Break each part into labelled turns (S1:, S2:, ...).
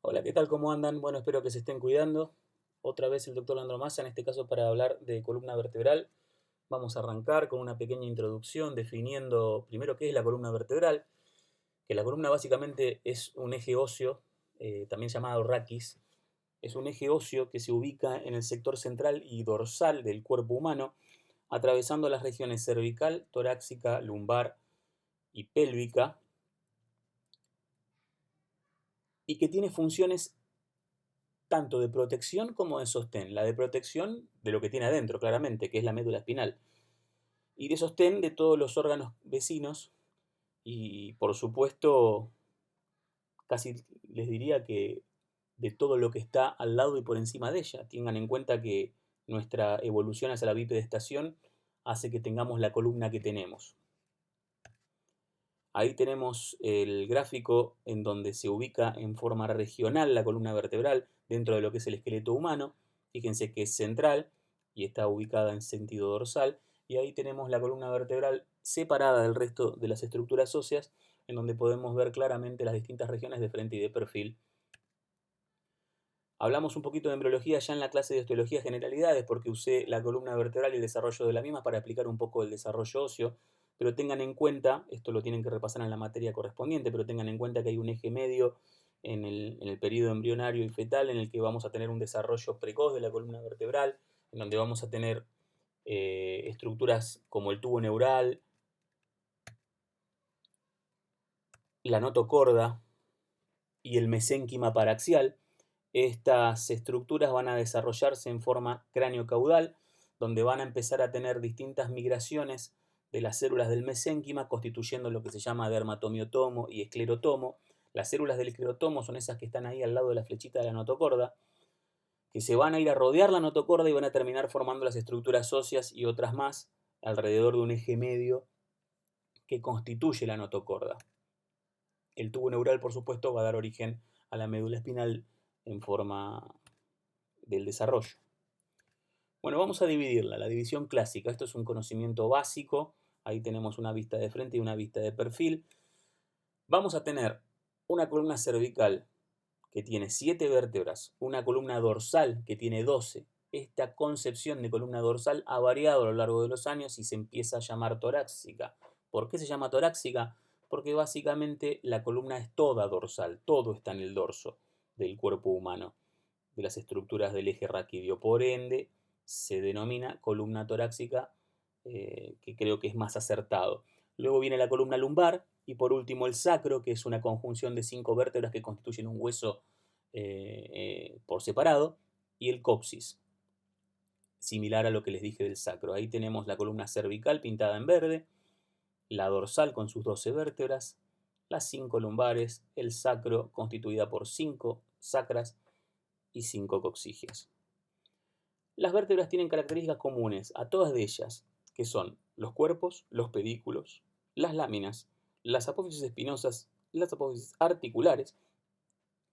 S1: Hola, ¿qué tal? ¿Cómo andan? Bueno, espero que se estén cuidando. Otra vez el doctor Leandro Massa, en este caso para hablar de columna vertebral. Vamos a arrancar con una pequeña introducción definiendo primero qué es la columna vertebral, que la columna básicamente es un eje óseo, también llamado raquis. Es un eje óseo que se ubica en el sector central y dorsal del cuerpo humano, atravesando las regiones cervical, torácica, lumbar y pélvica, y que tiene funciones tanto de protección como de sostén. La de protección de lo que tiene adentro, claramente, que es la médula espinal, y de sostén de todos los órganos vecinos y, por supuesto, casi les diría que de todo lo que está al lado y por encima de ella. Tengan en cuenta que nuestra evolución hacia la bipedestación hace que tengamos la columna que tenemos. Ahí tenemos el gráfico en donde se ubica en forma regional la columna vertebral dentro de lo que es el esqueleto humano. Fíjense que es central y está ubicada en sentido dorsal. Y ahí tenemos la columna vertebral separada del resto de las estructuras óseas, en donde podemos ver claramente las distintas regiones de frente y de perfil. Hablamos un poquito de embriología ya en la clase de osteología generalidades, porque usé la columna vertebral y el desarrollo de la misma para explicar un poco el desarrollo óseo, pero tengan en cuenta, esto lo tienen que repasar en la materia correspondiente, pero tengan en cuenta que hay un eje medio en el periodo embrionario y fetal en el que vamos a tener un desarrollo precoz de la columna vertebral, en donde vamos a tener estructuras como el tubo neural, la notocorda y el mesénquima paraxial. Estas estructuras van a desarrollarse en forma cráneo-caudal, donde van a empezar a tener distintas migraciones de las células del mesénquima, constituyendo lo que se llama dermatomiotomo y esclerotomo. Las células del esclerotomo son esas que están ahí al lado de la flechita de la notocorda, que se van a ir a rodear la notocorda y van a terminar formando las estructuras óseas y otras más alrededor de un eje medio que constituye la notocorda. El tubo neural, por supuesto, va a dar origen a la médula espinal en forma del desarrollo. Bueno, vamos a dividirla, la división clásica. Esto es un conocimiento básico. Ahí tenemos una vista de frente y una vista de perfil. Vamos a tener una columna cervical que tiene 7 vértebras, una columna dorsal que tiene 12. Esta concepción de columna dorsal ha variado a lo largo de los años y se empieza a llamar torácica. ¿Por qué se llama torácica? Porque básicamente la columna es toda dorsal, todo está en el dorso del cuerpo humano, de las estructuras del eje raquídeo. Por ende, se denomina columna torácica, que creo que es más acertado. Luego viene la columna lumbar y por último el sacro, que es una conjunción de 5 vértebras que constituyen un hueso por separado, y el coxis, similar a lo que les dije del sacro. Ahí tenemos la columna cervical pintada en verde, la dorsal con sus 12 vértebras, las 5 lumbares, el sacro constituida por 5 sacras y 5 coxiges. Las vértebras tienen características comunes a todas de ellas, que son los cuerpos, los pedículos, las láminas, las apófisis espinosas, las apófisis articulares,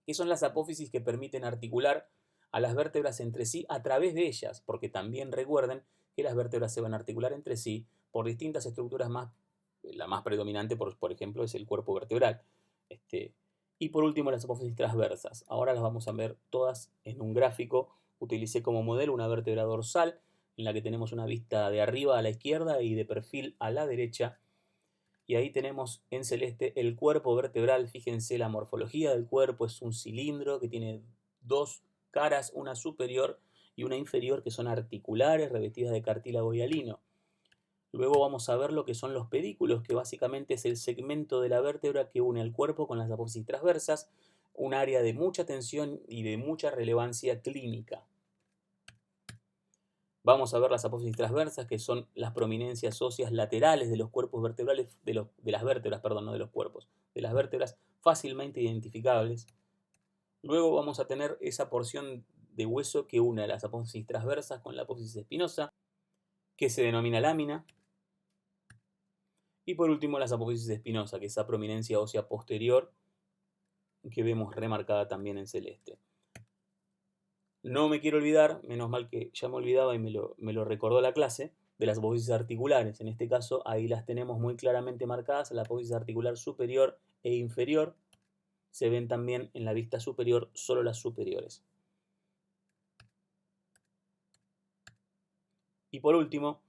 S1: que son las apófisis que permiten articular a las vértebras entre sí a través de ellas, porque también recuerden que las vértebras se van a articular entre sí por distintas estructuras más, la más predominante, por ejemplo, es el cuerpo vertebral. Y por último, las apófisis transversas. Ahora las vamos a ver todas en un gráfico. Utilicé como modelo una vértebra dorsal, en la que tenemos una vista de arriba a la izquierda y de perfil a la derecha. Y ahí tenemos en celeste el cuerpo vertebral. Fíjense, la morfología del cuerpo es un cilindro que tiene dos caras, una superior y una inferior, que son articulares, revestidas de cartílago hialino. Luego vamos a ver lo que son los pedículos, que básicamente es el segmento de la vértebra que une el cuerpo con las apófisis transversas, un área de mucha tensión y de mucha relevancia clínica. Vamos a ver las apófisis transversas, que son las prominencias óseas laterales de los cuerpos vertebrales, de las vértebras, perdón, no de los cuerpos, de las vértebras fácilmente identificables. Luego vamos a tener esa porción de hueso que une a las apófisis transversas con la apófisis espinosa, que se denomina lámina. Y por último las apófisis espinosa, que es esa prominencia ósea posterior que vemos remarcada también en celeste. No me quiero olvidar, menos mal que ya me olvidaba y me lo recordó la clase, de las apófisis articulares. En este caso, ahí las tenemos muy claramente marcadas, la apófisis articular superior e inferior. se ven también en la vista superior solo las superiores. Y por último,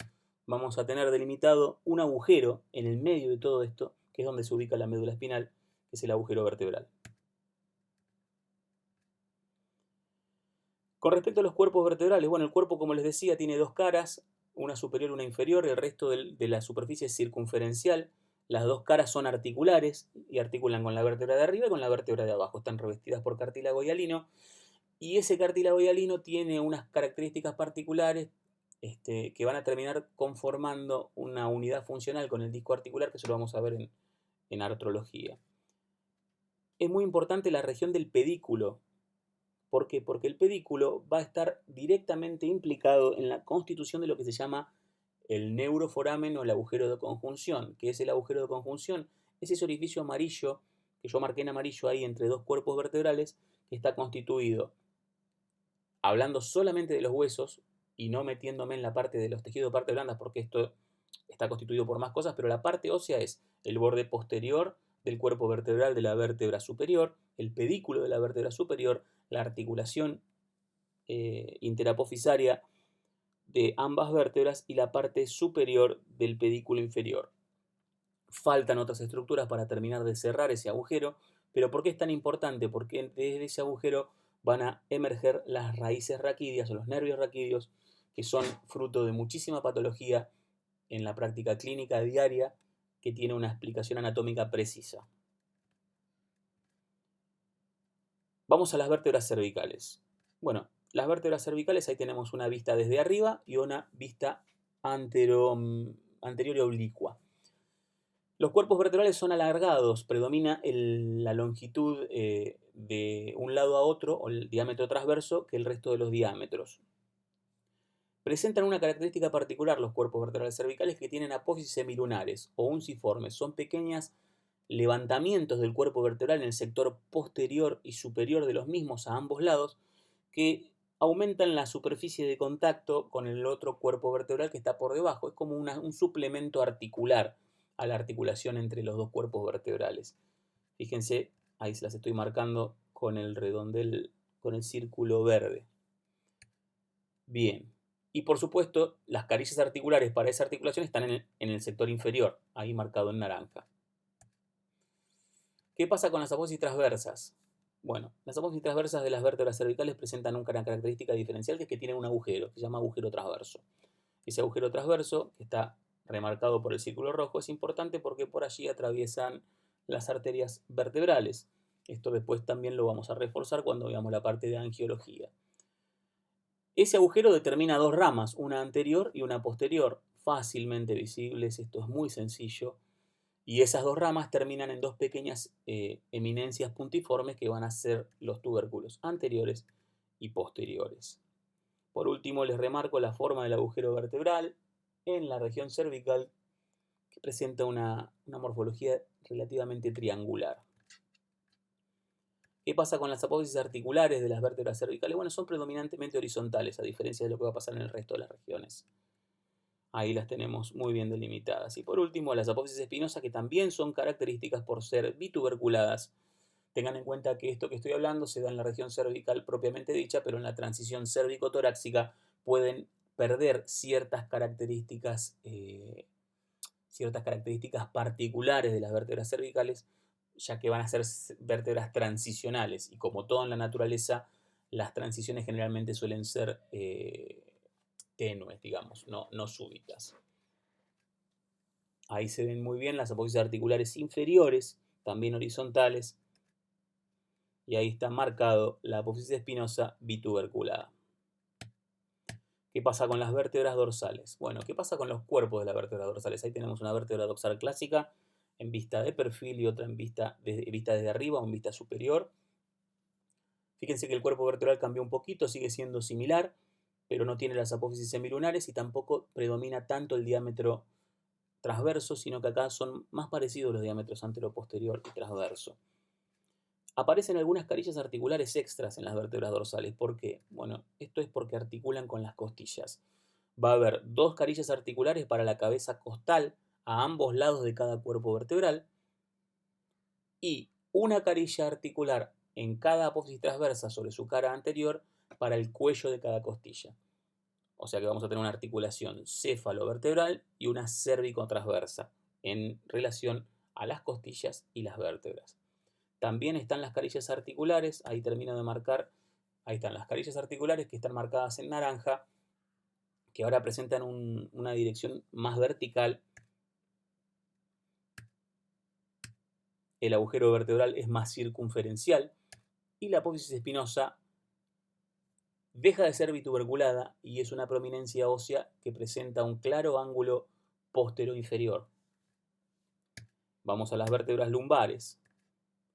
S1: vamos a tener delimitado un agujero en el medio de todo esto, que es donde se ubica la médula espinal, que es el agujero vertebral. Con respecto a los cuerpos vertebrales, bueno, el cuerpo, como les decía, tiene dos caras, una superior y una inferior, el resto de la superficie es circunferencial. Las dos caras son articulares y articulan con la vértebra de arriba y con la vértebra de abajo. Están revestidas por cartílago hialino y ese cartílago hialino tiene unas características particulares que van a terminar conformando una unidad funcional con el disco articular, que eso lo vamos a ver en artrología. Es muy importante la región del pedículo. ¿Por qué? Porque el pedículo va a estar directamente implicado en la constitución de lo que se llama el neuroforamen o el agujero de conjunción. ¿Qué es el agujero de conjunción? Es ese orificio amarillo que yo marqué en amarillo ahí entre dos cuerpos vertebrales, que está constituido, hablando solamente de los huesos y no metiéndome en la parte de los tejidos de partes blandas, porque esto está constituido por más cosas, pero la parte ósea es el borde posterior del cuerpo vertebral de la vértebra superior, el pedículo de la vértebra superior, la articulación interapofisaria de ambas vértebras y la parte superior del pedículo inferior. Faltan otras estructuras para terminar de cerrar ese agujero, pero ¿por qué es tan importante? Porque desde ese agujero van a emerger las raíces raquídeas o los nervios raquídeos, que son fruto de muchísima patología en la práctica clínica diaria, que tiene una explicación anatómica precisa. Vamos a las vértebras cervicales. Bueno, las vértebras cervicales, ahí tenemos una vista desde arriba y una vista anterior y oblicua. Los cuerpos vertebrales son alargados, predomina la longitud de un lado a otro, o el diámetro transverso, que el resto de los diámetros. Presentan una característica particular los cuerpos vertebrales cervicales, que tienen apófisis semilunares o unciformes. Son pequeños levantamientos del cuerpo vertebral en el sector posterior y superior de los mismos a ambos lados, que aumentan la superficie de contacto con el otro cuerpo vertebral que está por debajo. Es como un suplemento articular a la articulación entre los dos cuerpos vertebrales. Fíjense, ahí se las estoy marcando con el redondel, con el círculo verde. Bien. Y por supuesto, las carillas articulares para esa articulación están en el sector inferior, ahí marcado en naranja. ¿Qué pasa con las apófisis transversas? Bueno, las apófisis transversas de las vértebras cervicales presentan una característica diferencial, que es que tienen un agujero, que se llama agujero transverso. Ese agujero transverso, que está remarcado por el círculo rojo, es importante porque por allí atraviesan las arterias vertebrales. Esto después también lo vamos a reforzar cuando veamos la parte de angiología. Ese agujero determina dos ramas, una anterior y una posterior, fácilmente visibles, esto es muy sencillo. Y esas dos ramas terminan en dos pequeñas eminencias puntiformes que van a ser los tubérculos anteriores y posteriores. Por último, les remarco la forma del agujero vertebral en la región cervical, que presenta una morfología relativamente triangular. ¿Qué pasa con las apófisis articulares de las vértebras cervicales? Bueno, son predominantemente horizontales, a diferencia de lo que va a pasar en el resto de las regiones. Ahí las tenemos muy bien delimitadas. Y por último, las apófisis espinosas, que también son características por ser bituberculadas. Tengan en cuenta que esto que estoy hablando se da en la región cervical propiamente dicha, pero en la transición cérvico-torácica pueden perder ciertas características particulares de las vértebras cervicales, ya que van a ser vértebras transicionales. Y como todo en la naturaleza, las transiciones generalmente suelen ser tenues, digamos, no súbitas. Ahí se ven muy bien las apófisis articulares inferiores, también horizontales, y ahí está marcado la apófisis espinosa bituberculada. ¿Qué pasa con las vértebras dorsales? Bueno, ¿qué pasa con los cuerpos de las vértebras dorsales? Ahí tenemos una vértebra dorsal clásica en vista de perfil y otra en vista desde arriba o en vista superior. Fíjense que el cuerpo vertebral cambió un poquito, sigue siendo similar, pero no tiene las apófisis semilunares y tampoco predomina tanto el diámetro transverso, sino que acá son más parecidos los diámetros antero-posterior y transverso. Aparecen algunas carillas articulares extras en las vértebras dorsales. ¿Por qué? Bueno, esto es porque articulan con las costillas. Va a haber dos carillas articulares para la cabeza costal a ambos lados de cada cuerpo vertebral y una carilla articular en cada apófisis transversa sobre su cara anterior para el cuello de cada costilla. O sea que vamos a tener una articulación céfalo-vertebral y una cérvico-transversa en relación a las costillas y las vértebras. También están las carillas articulares, ahí termino de marcar, ahí están las carillas articulares que están marcadas en naranja, que ahora presentan una dirección más vertical. El agujero vertebral es más circunferencial y la apófisis espinosa deja de ser bituberculada y es una prominencia ósea que presenta un claro ángulo postero-inferior. Vamos a las vértebras lumbares.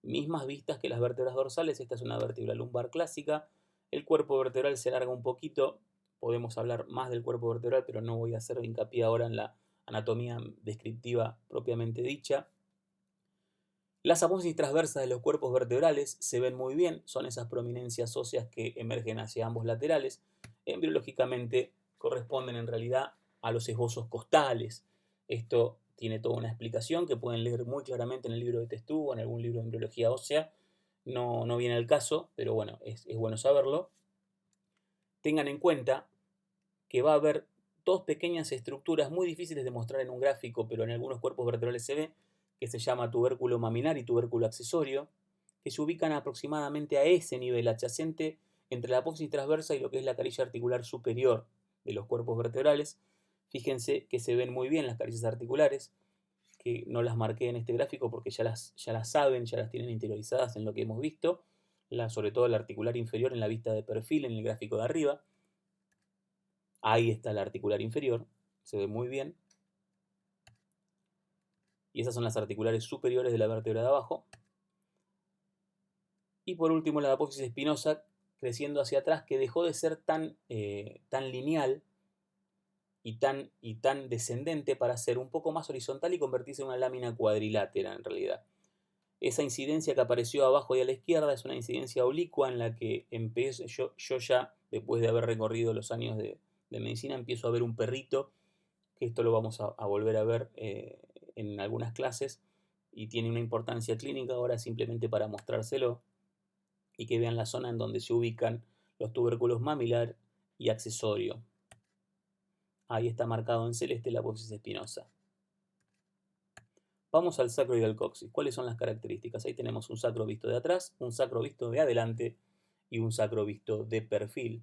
S1: Mismas vistas que las vértebras dorsales, esta es una vértebra lumbar clásica. El cuerpo vertebral se alarga un poquito, podemos hablar más del cuerpo vertebral, pero no voy a hacer hincapié ahora en la anatomía descriptiva propiamente dicha. Las apófisis transversas de los cuerpos vertebrales se ven muy bien, son esas prominencias óseas que emergen hacia ambos laterales. Embriológicamente corresponden en realidad a los esbozos costales. Esto tiene toda una explicación que pueden leer muy claramente en el libro de Testú o en algún libro de embriología ósea. No viene al caso, pero bueno, es bueno saberlo. Tengan en cuenta que va a haber dos pequeñas estructuras muy difíciles de mostrar en un gráfico, pero en algunos cuerpos vertebrales se ve, que se llama tubérculo mamilar y tubérculo accesorio, que se ubican aproximadamente a ese nivel adyacente entre la apófisis transversa y lo que es la carilla articular superior de los cuerpos vertebrales. Fíjense que se ven muy bien las carillas articulares, que no las marqué en este gráfico porque ya las saben, ya las tienen interiorizadas en lo que hemos visto, sobre todo la articular inferior en la vista de perfil en el gráfico de arriba. Ahí está la articular inferior, se ve muy bien. Y esas son las articulares superiores de la vértebra de abajo. Y por último la apófisis espinosa creciendo hacia atrás, que dejó de ser tan lineal y tan descendente para ser un poco más horizontal y convertirse en una lámina cuadrilátera en realidad. Esa incidencia que apareció abajo y a la izquierda es una incidencia oblicua en la que yo ya, después de haber recorrido los años de medicina, empiezo a ver un perrito, que esto lo vamos a volver a ver en algunas clases y tiene una importancia clínica ahora simplemente para mostrárselo y que vean la zona en donde se ubican los tubérculos mamilar y accesorio. Ahí está marcado en celeste la apófisis espinosa. Vamos al sacro y al coxis. ¿Cuáles son las características? Ahí tenemos un sacro visto de atrás, un sacro visto de adelante y un sacro visto de perfil.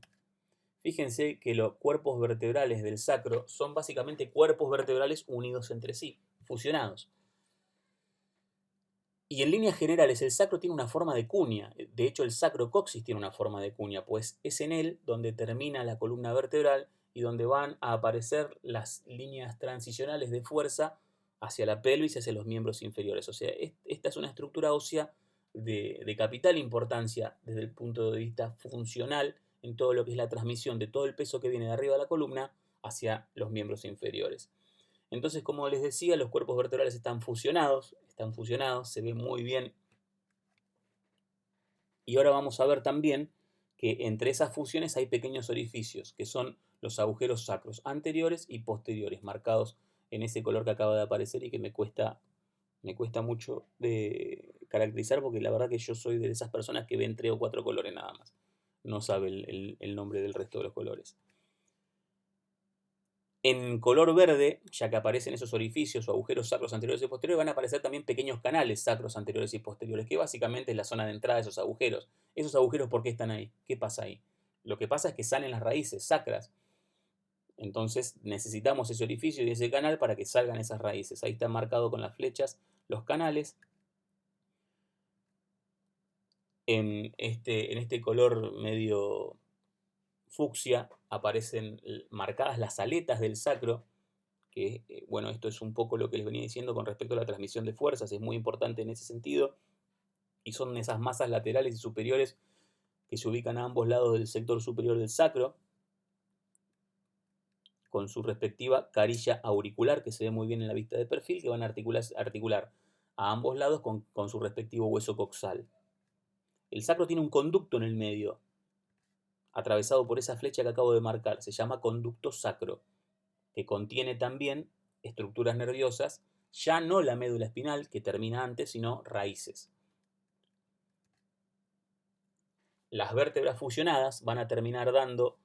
S1: Fíjense que los cuerpos vertebrales del sacro son básicamente cuerpos vertebrales unidos entre sí, fusionados. Y en líneas generales el sacro tiene una forma de cuña. De hecho el sacrocoxis tiene una forma de cuña, pues es en él donde termina la columna vertebral y donde van a aparecer las líneas transicionales de fuerza hacia la pelvis y hacia los miembros inferiores. O sea, esta es una estructura ósea de capital importancia desde el punto de vista funcional en todo lo que es la transmisión de todo el peso que viene de arriba de la columna hacia los miembros inferiores. Entonces, como les decía, los cuerpos vertebrales están fusionados, se ve muy bien. Y ahora vamos a ver también que entre esas fusiones hay pequeños orificios, que son los agujeros sacros anteriores y posteriores, marcados en ese color que acaba de aparecer y que me cuesta mucho de caracterizar, porque la verdad que yo soy de esas personas que ven 3 o 4 colores nada más. No sabe el nombre del resto de los colores. En color verde, ya que aparecen esos orificios o agujeros sacros anteriores y posteriores, van a aparecer también pequeños canales sacros anteriores y posteriores, que básicamente es la zona de entrada de esos agujeros. ¿Esos agujeros por qué están ahí? ¿Qué pasa ahí? Lo que pasa es que salen las raíces sacras. Entonces necesitamos ese orificio y ese canal para que salgan esas raíces. Ahí está marcado con las flechas los canales. En este color medio fucsia aparecen marcadas las aletas del sacro, que bueno, esto es un poco lo que les venía diciendo con respecto a la transmisión de fuerzas, es muy importante en ese sentido, y son esas masas laterales y superiores que se ubican a ambos lados del sector superior del sacro, con su respectiva carilla auricular, que se ve muy bien en la vista de perfil, que van a articular a ambos lados con su respectivo hueso coxal. El sacro tiene un conducto en el medio, atravesado por esa flecha que acabo de marcar, se llama conducto sacro, que contiene también estructuras nerviosas, ya no la médula espinal, que termina antes, sino raíces. las vértebras fusionadas van a terminar dando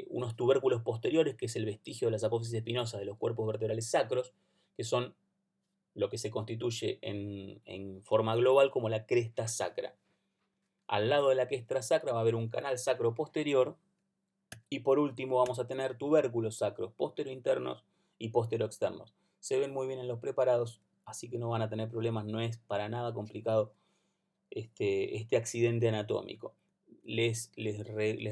S1: unos tubérculos posteriores, que es el vestigio de las apófisis espinosas de los cuerpos vertebrales sacros, que son lo que se constituye en forma global como la cresta sacra. Al lado de la cresta sacra va a haber un canal sacro posterior, y por último vamos a tener tubérculos sacros postero-internos y postero-externos. Se ven muy bien en los preparados, así que no van a tener problemas, no es para nada complicado este accidente anatómico. Les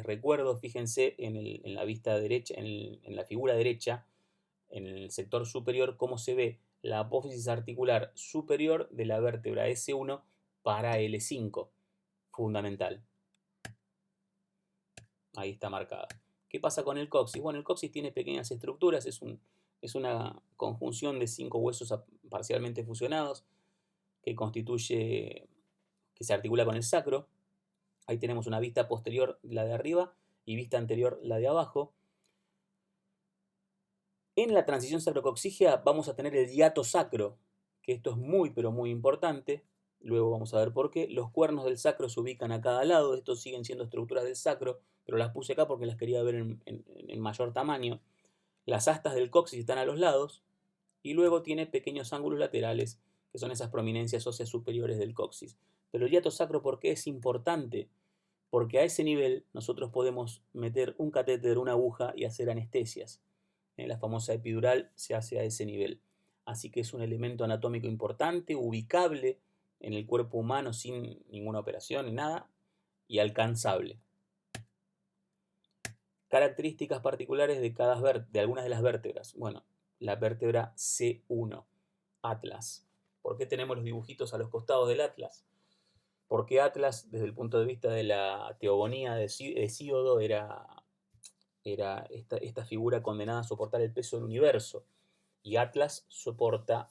S1: recuerdo, fíjense en la vista derecha, en la figura derecha, en el sector superior, cómo se ve la apófisis articular superior de la vértebra S1 para L5, fundamental. Ahí está marcada. ¿Qué pasa con el coxis? Bueno, el coxis tiene pequeñas estructuras, es una conjunción de 5 huesos parcialmente fusionados que que se articula con el sacro. Ahí tenemos una vista posterior, la de arriba, y vista anterior, la de abajo. En la transición sacrocoxígea vamos a tener el hiato sacro, que esto es muy, pero muy importante. Luego vamos a ver por qué. Los cuernos del sacro se ubican a cada lado. Estos siguen siendo estructuras del sacro, pero las puse acá porque las quería ver en mayor tamaño. Las astas del coxis están a los lados. Y luego tiene pequeños ángulos laterales, que son esas prominencias óseas superiores del coxis. Pero el hiato sacro, ¿por qué es importante? Porque a ese nivel nosotros podemos meter un catéter, una aguja y hacer anestesias. La famosa epidural se hace a ese nivel. Así que es un elemento anatómico importante, ubicable en el cuerpo humano sin ninguna operación ni nada, y alcanzable. Características particulares de algunas de las vértebras. Bueno, la vértebra C1, Atlas. ¿Por qué tenemos los dibujitos a los costados del Atlas? Porque Atlas, desde el punto de vista de la teogonía de Hesíodo, era esta figura condenada a soportar el peso del universo. Y Atlas soporta,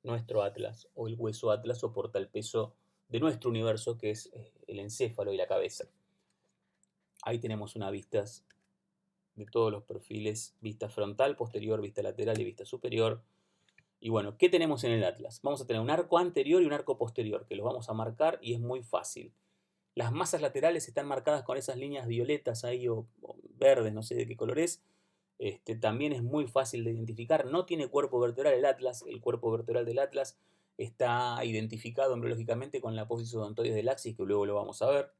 S1: nuestro Atlas, o el hueso Atlas soporta el peso de nuestro universo, que es el encéfalo y la cabeza. Ahí tenemos unas vistas de todos los perfiles, vista frontal, posterior, vista lateral y vista superior. Y bueno, ¿qué tenemos en el Atlas? Vamos a tener un arco anterior y un arco posterior, que los vamos a marcar y es muy fácil. Las masas laterales están marcadas con esas líneas violetas ahí o verdes, no sé de qué color es. También es muy fácil de identificar. No tiene cuerpo vertebral el Atlas. El cuerpo vertebral del Atlas está identificado embriológicamente con la apófisis odontoides del axis, que luego lo vamos a ver.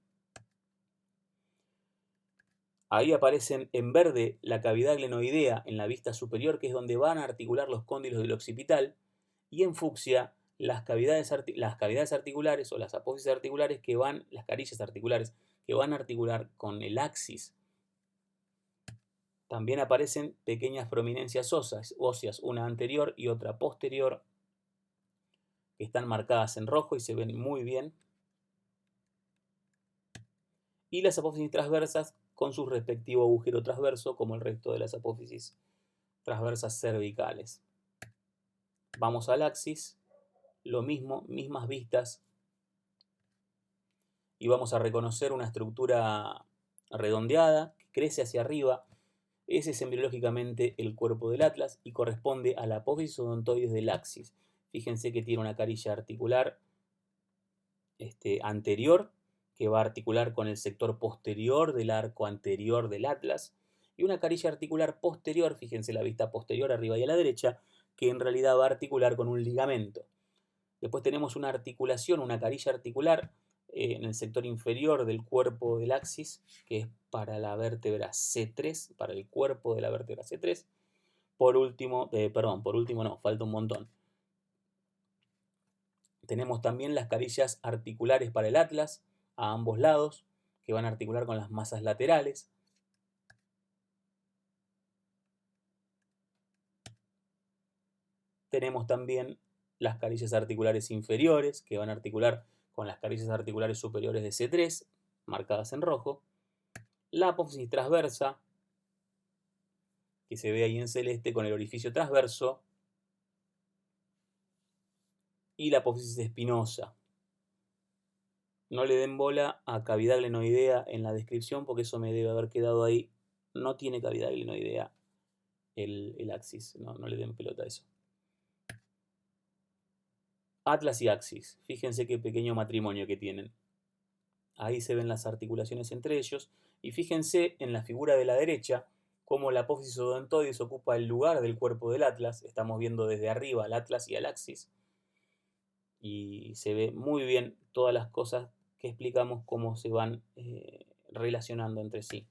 S1: Ahí aparecen en verde la cavidad glenoidea en la vista superior, que es donde van a articular los cóndilos del occipital, y en fucsia las cavidades articulares o las apófisis articulares las carillas articulares que van a articular con el axis. También aparecen pequeñas prominencias óseas, una anterior y otra posterior, que están marcadas en rojo y se ven muy bien. Y las apófisis transversas con su respectivo agujero transverso, como el resto de las apófisis transversas cervicales. Vamos al axis, lo mismo, mismas vistas, y vamos a reconocer una estructura redondeada que crece hacia arriba. Ese es embriológicamente el cuerpo del Atlas y corresponde a la apófisis odontoides del axis. Fíjense que tiene una carilla articular anterior, que va a articular con el sector posterior del arco anterior del Atlas, y una carilla articular posterior, fíjense la vista posterior arriba y a la derecha, que en realidad va a articular con un ligamento. Después tenemos una articulación, una carilla articular en el sector inferior del cuerpo del axis, que es para la vértebra C3, para el cuerpo de la vértebra C3. Por último no, falta un montón. Tenemos también las carillas articulares para el Atlas a ambos lados, que van a articular con las masas laterales. Tenemos también las carillas articulares inferiores, que van a articular con las carillas articulares superiores de C3, marcadas en rojo. La apófisis transversa, que se ve ahí en celeste con el orificio transverso. Y la apófisis espinosa. No le den bola a cavidad glenoidea en la descripción, porque eso me debe haber quedado ahí. No tiene cavidad glenoidea el axis, no le den pelota a eso. Atlas y axis, fíjense qué pequeño matrimonio que tienen. Ahí se ven las articulaciones entre ellos. Y fíjense en la figura de la derecha cómo la apófisis odontoides ocupa el lugar del cuerpo del atlas. Estamos viendo desde arriba al atlas y al axis. Y se ve muy bien todas las cosas que explicamos cómo se van relacionando entre sí.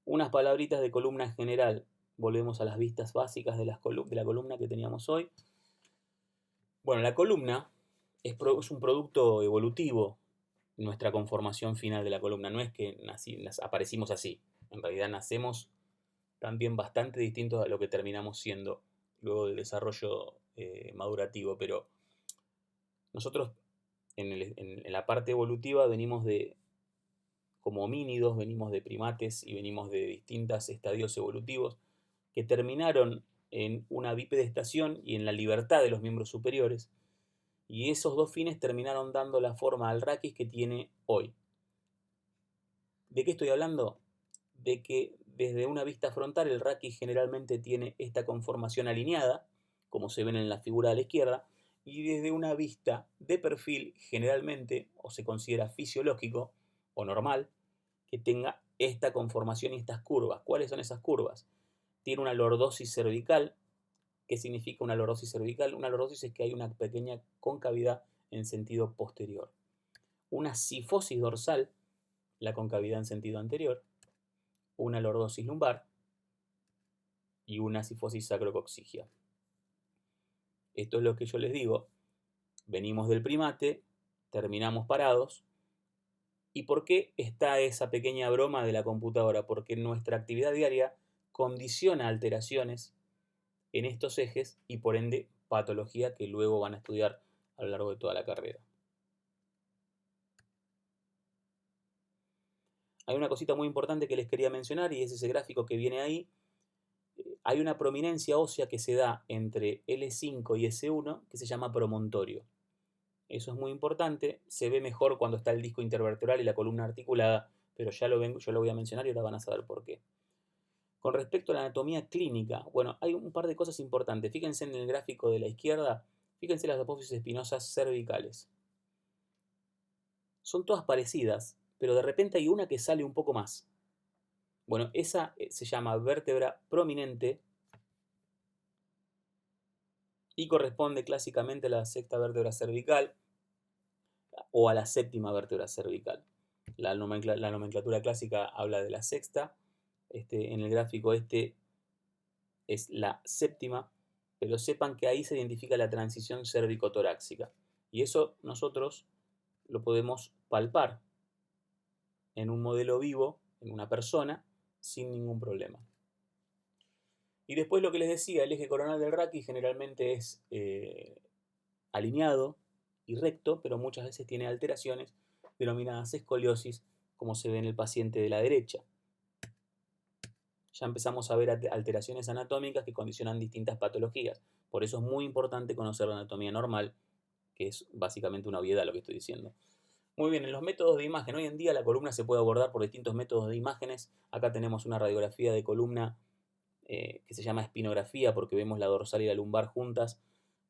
S1: Unas palabritas de columna en general. Volvemos a las vistas básicas de la columna que teníamos hoy. Bueno, la columna es un producto evolutivo, nuestra conformación final de la columna. No es que aparecimos así. En realidad nacemos también bastante distintos a lo que terminamos siendo luego del desarrollo madurativo. Pero nosotros en la parte evolutiva venimos como homínidos, venimos de primates y venimos de distintos estadios evolutivos que terminaron en una bipedestación y en la libertad de los miembros superiores. Y esos dos fines terminaron dando la forma al raquis que tiene hoy. ¿De qué estoy hablando? De que desde una vista frontal el raquis generalmente tiene esta conformación alineada, como se ven en la figura de la izquierda, y desde una vista de perfil generalmente, o se considera fisiológico o normal, que tenga esta conformación y estas curvas. ¿Cuáles son esas curvas? Tiene una lordosis cervical. ¿Qué significa una lordosis cervical? Una lordosis es que hay una pequeña concavidad en sentido posterior. Una cifosis dorsal, la concavidad en sentido anterior. Una lordosis lumbar y una cifosis sacrocoxigia. Esto es lo que yo les digo. Venimos del primate, terminamos parados. ¿Y por qué está esa pequeña broma de la computadora? Porque nuestra actividad diaria condiciona alteraciones en estos ejes y por ende patología que luego van a estudiar a lo largo de toda la carrera. Hay una cosita muy importante que les quería mencionar y es ese gráfico que viene ahí. Hay una prominencia ósea que se da entre L5 y S1 que se llama promontorio. Eso es muy importante, se ve mejor cuando está el disco intervertebral y la columna articulada, pero ya yo lo voy a mencionar y ahora van a saber por qué. Con respecto a la anatomía clínica, bueno, hay un par de cosas importantes. Fíjense en el gráfico de la izquierda, fíjense las apófisis espinosas cervicales. Son todas parecidas, pero de repente hay una que sale un poco más. Bueno, esa se llama vértebra prominente y corresponde clásicamente a la sexta vértebra cervical o a la séptima vértebra cervical. La nomenclatura clásica habla de la sexta. En el gráfico es la séptima, pero sepan que ahí se identifica la transición cérvico-torácica. Y eso nosotros lo podemos palpar en un modelo vivo, en una persona, sin ningún problema. Y después lo que les decía, el eje coronal del raquis generalmente es alineado y recto, pero muchas veces tiene alteraciones denominadas escoliosis, como se ve en el paciente de la derecha. Ya empezamos a ver alteraciones anatómicas que condicionan distintas patologías. Por eso es muy importante conocer la anatomía normal, que es básicamente una obviedad lo que estoy diciendo. Muy bien, en los métodos de imagen, hoy en día la columna se puede abordar por distintos métodos de imágenes. Acá tenemos una radiografía de columna que se llama espinografía porque vemos la dorsal y la lumbar juntas,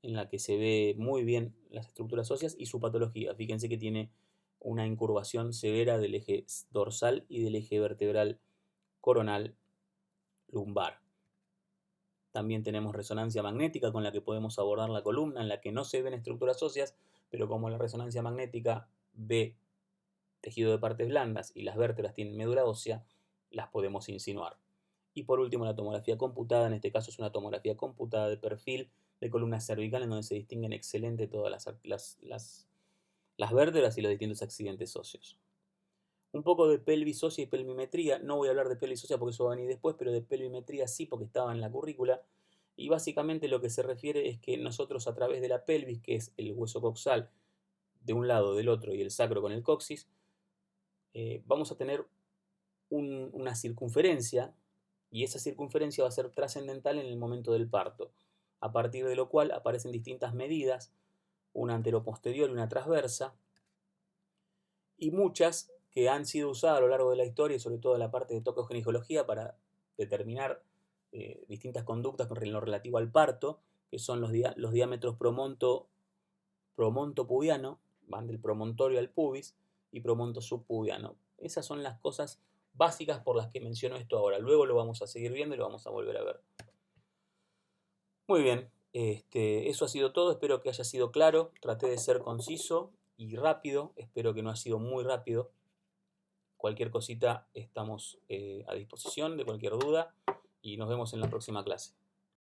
S1: en la que se ve muy bien las estructuras óseas y su patología. Fíjense que tiene una incurvación severa del eje dorsal y del eje vertebral coronal lumbar. También tenemos resonancia magnética con la que podemos abordar la columna, en la que no se ven estructuras óseas, pero como la resonancia magnética ve tejido de partes blandas y las vértebras tienen médula ósea, las podemos insinuar. Y por último, la tomografía computada, en este caso es una tomografía computada de perfil de columna cervical, en donde se distinguen excelente todas las vértebras y los distintos accidentes óseos. Un poco de pelvis ósea y pelvimetría. No voy a hablar de pelvis ósea porque eso va a venir después, pero de pelvimetría sí, porque estaba en la currícula. Y básicamente lo que se refiere es que nosotros a través de la pelvis, que es el hueso coxal de un lado, del otro y el sacro con el coxis, vamos a tener una circunferencia y esa circunferencia va a ser trascendental en el momento del parto, a partir de lo cual aparecen distintas medidas, una anteroposterior y una transversa, y muchas que han sido usadas a lo largo de la historia y sobre todo en la parte de tocoginecología para determinar distintas conductas con lo relativo al parto, que son los diámetros promonto-pubiano, van del promontorio al pubis, y promonto subpubiano. Esas son las cosas básicas por las que menciono esto ahora. Luego lo vamos a seguir viendo y lo vamos a volver a ver. Muy bien, eso ha sido todo. Espero que haya sido claro. Traté de ser conciso y rápido. Espero que no ha sido muy rápido. Cualquier cosita estamos a disposición de cualquier duda y nos vemos en la próxima clase.